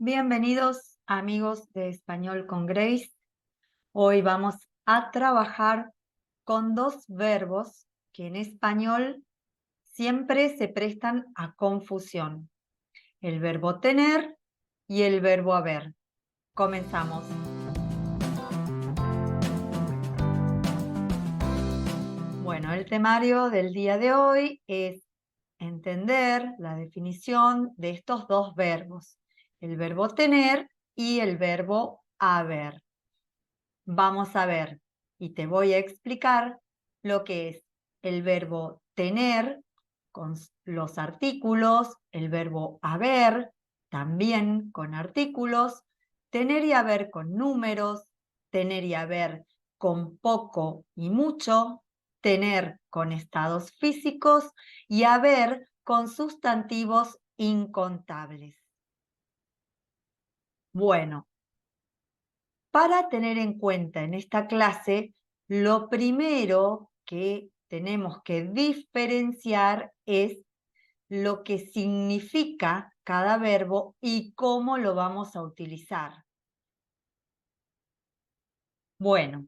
Bienvenidos amigos de Español con Grace. Hoy vamos a trabajar con dos verbos que en español siempre se prestan a confusión. El verbo tener y el verbo haber. Comenzamos. Bueno, el temario del día de hoy es entender la definición de estos dos verbos, el verbo tener y el verbo haber. Vamos a ver y te voy a explicar lo que es el verbo tener con los artículos, el verbo haber también con artículos, tener y haber con números, tener y haber con poco y mucho, tener con estados físicos y haber con sustantivos incontables. Bueno, para tener en cuenta en esta clase, lo primero que tenemos que diferenciar es lo que significa cada verbo y cómo lo vamos a utilizar. Bueno,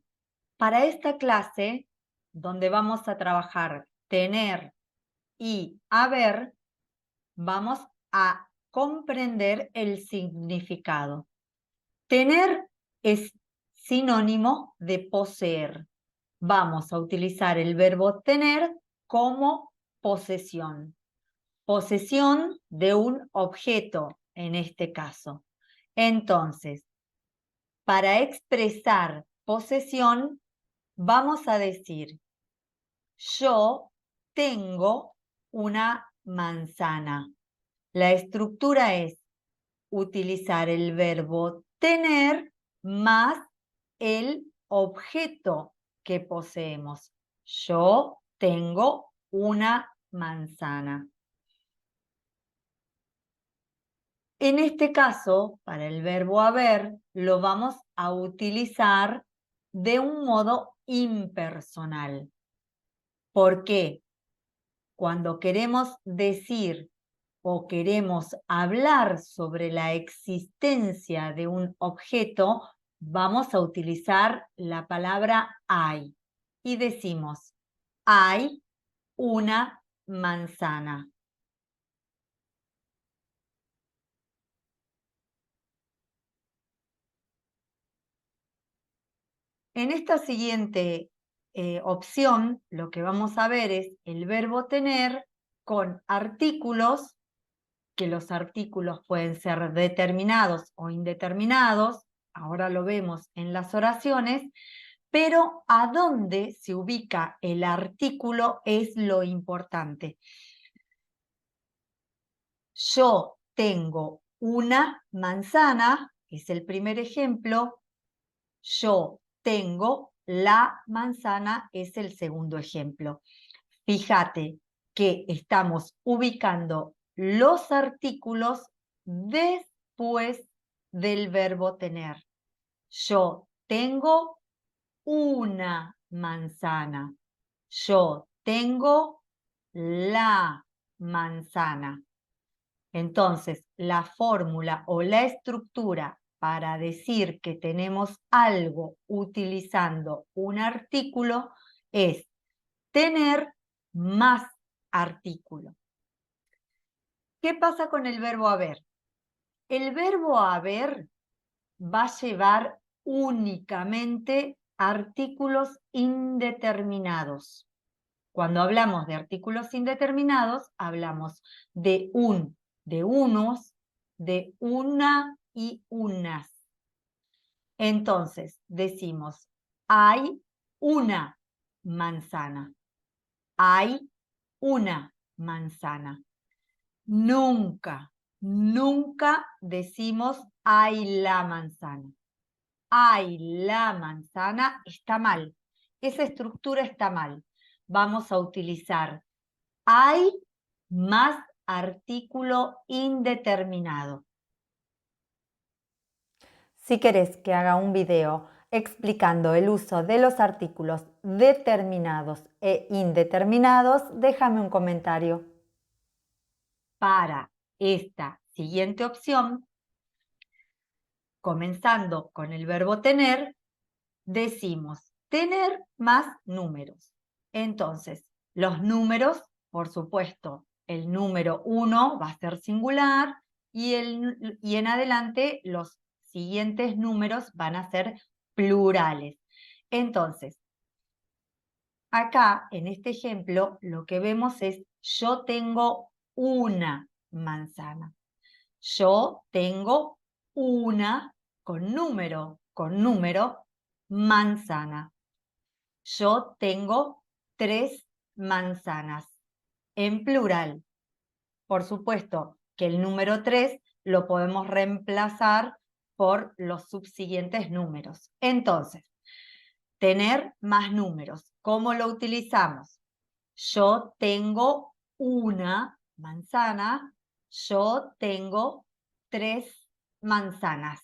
para esta clase, donde vamos a trabajar tener y haber, vamos a comprender el significado. Tener es sinónimo de poseer. Vamos a utilizar el verbo tener como posesión. Posesión de un objeto, en este caso. Entonces, para expresar posesión, vamos a decir, yo tengo una manzana. La estructura es utilizar el verbo tener más el objeto que poseemos. Yo tengo una manzana. En este caso, para el verbo haber, lo vamos a utilizar de un modo impersonal. ¿Por qué? Cuando queremos decir o queremos hablar sobre la existencia de un objeto, vamos a utilizar la palabra hay y decimos, hay una manzana. En esta siguiente opción, lo que vamos a ver es el verbo tener con artículos, que los artículos pueden ser determinados o indeterminados, ahora lo vemos en las oraciones, pero a dónde se ubica el artículo es lo importante. Yo tengo una manzana, es el primer ejemplo. Yo tengo la manzana, es el segundo ejemplo. Fíjate que estamos ubicando los artículos después del verbo tener. Yo tengo una manzana. Yo tengo la manzana. Entonces, la fórmula o la estructura para decir que tenemos algo utilizando un artículo es tener más artículo. ¿Qué pasa con el verbo haber? El verbo haber va a llevar únicamente artículos indeterminados. Cuando hablamos de artículos indeterminados, hablamos de de unos, de una y unas. Entonces, decimos, hay una manzana. Hay una manzana. Nunca, nunca decimos hay la manzana. Hay la manzana está mal. Esa estructura está mal. Vamos a utilizar hay más artículo indeterminado. Si querés que haga un video explicando el uso de los artículos determinados e indeterminados, déjame un comentario. Para esta siguiente opción, comenzando con el verbo tener, decimos tener más números. Entonces, los números, por supuesto, el número 1 va a ser singular y en adelante los siguientes números van a ser plurales. Entonces, acá, en este ejemplo, lo que vemos es yo tengo una manzana. Yo tengo una con número, manzana. Yo tengo 3 manzanas, en plural. Por supuesto que el número 3 lo podemos reemplazar por los subsiguientes números. Entonces, tener más números. ¿Cómo lo utilizamos? Yo tengo una manzana, yo tengo 3 manzanas.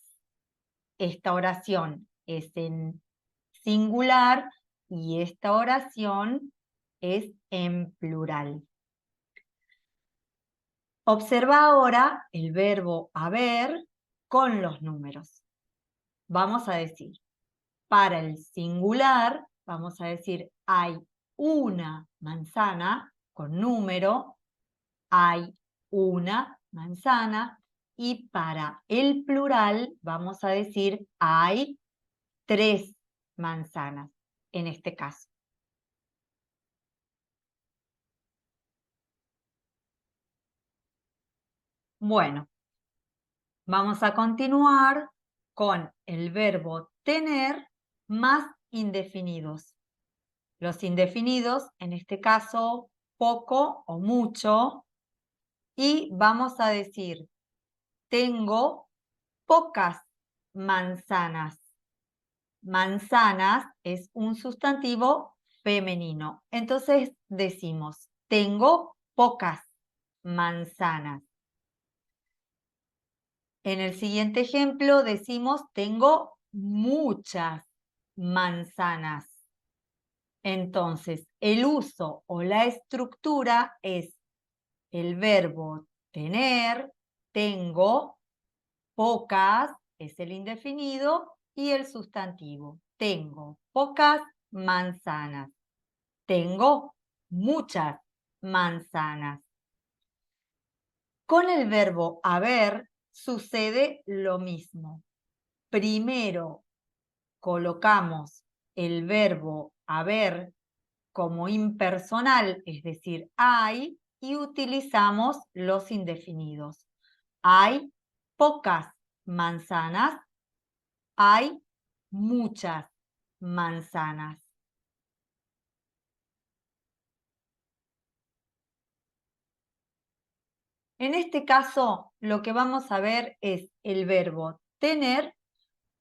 Esta oración es en singular y esta oración es en plural. Observa ahora el verbo haber con los números. Vamos a decir, para el singular, vamos a decir, hay una manzana con número, hay una manzana, y para el plural vamos a decir, hay 3 manzanas, en este caso. Bueno, vamos a continuar con el verbo tener más indefinidos. Los indefinidos, en este caso, poco o mucho, y vamos a decir, tengo pocas manzanas. Manzanas es un sustantivo femenino. Entonces decimos, tengo pocas manzanas. En el siguiente ejemplo decimos, tengo muchas manzanas. Entonces, el uso o la estructura es el verbo tener, tengo, pocas, es el indefinido, y el sustantivo. Tengo pocas manzanas. Tengo muchas manzanas. Con el verbo haber sucede lo mismo. Primero colocamos el verbo haber como impersonal, es decir, hay, y utilizamos los indefinidos. Hay pocas manzanas, hay muchas manzanas. En este caso, lo que vamos a ver es el verbo tener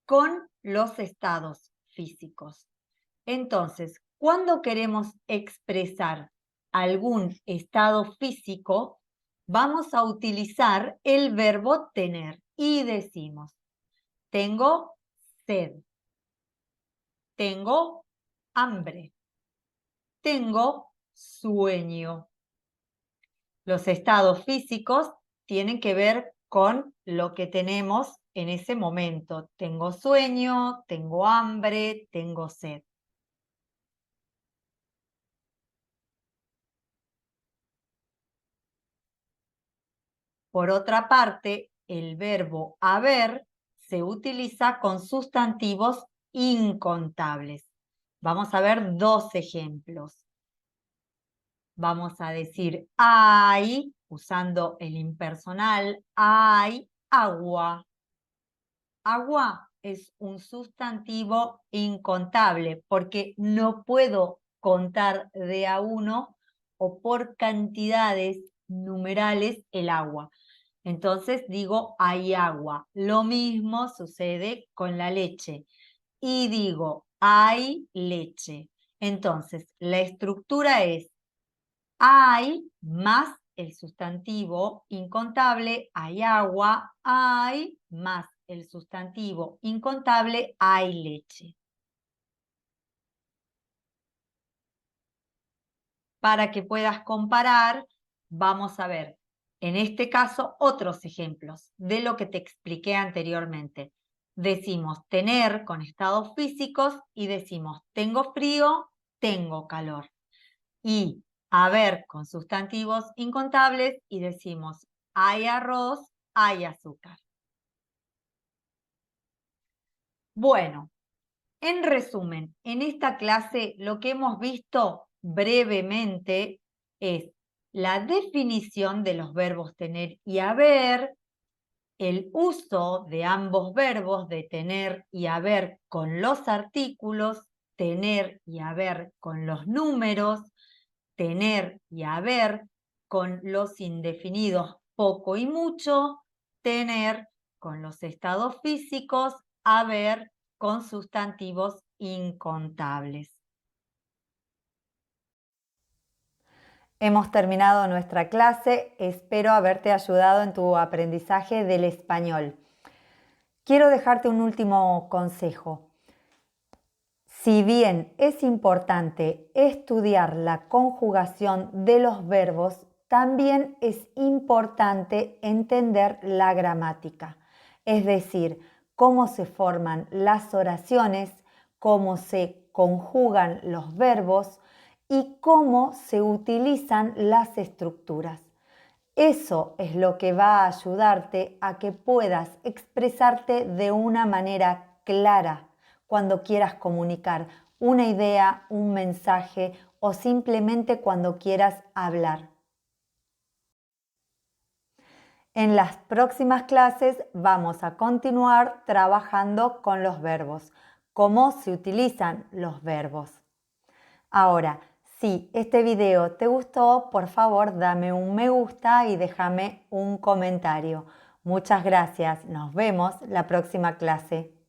con los estados físicos. Entonces, cuando queremos expresar algún estado físico, vamos a utilizar el verbo tener y decimos, tengo sed, tengo hambre, tengo sueño. Los estados físicos tienen que ver con lo que tenemos en ese momento. Tengo sueño, tengo hambre, tengo sed. Por otra parte, el verbo haber se utiliza con sustantivos incontables. Vamos a ver 2 ejemplos. Vamos a decir hay, usando el impersonal, hay agua. Agua es un sustantivo incontable porque no puedo contar de a uno o por cantidades numerales el agua. Entonces digo hay agua. Lo mismo sucede con la leche. Y digo hay leche. Entonces la estructura es hay más el sustantivo incontable, hay agua, hay más el sustantivo incontable, hay leche. Para que puedas comparar, vamos a ver, en este caso, otros ejemplos de lo que te expliqué anteriormente. Decimos tener con estados físicos y decimos tengo frío, tengo calor. Y haber con sustantivos incontables y decimos hay arroz, hay azúcar. Bueno, en resumen, en esta clase lo que hemos visto brevemente es la definición de los verbos tener y haber, el uso de ambos verbos de tener y haber con los artículos, tener y haber con los números, tener y haber con los indefinidos poco y mucho, tener con los estados físicos, haber con sustantivos incontables. Hemos terminado nuestra clase, espero haberte ayudado en tu aprendizaje del español. Quiero dejarte un último consejo. Si bien es importante estudiar la conjugación de los verbos, también es importante entender la gramática, es decir, cómo se forman las oraciones, cómo se conjugan los verbos y cómo se utilizan las estructuras. Eso es lo que va a ayudarte a que puedas expresarte de una manera clara cuando quieras comunicar una idea, un mensaje o simplemente cuando quieras hablar. En las próximas clases vamos a continuar trabajando con los verbos, cómo se utilizan los verbos. Ahora, si este video te gustó, por favor dame un me gusta y déjame un comentario. Muchas gracias. Nos vemos la próxima clase.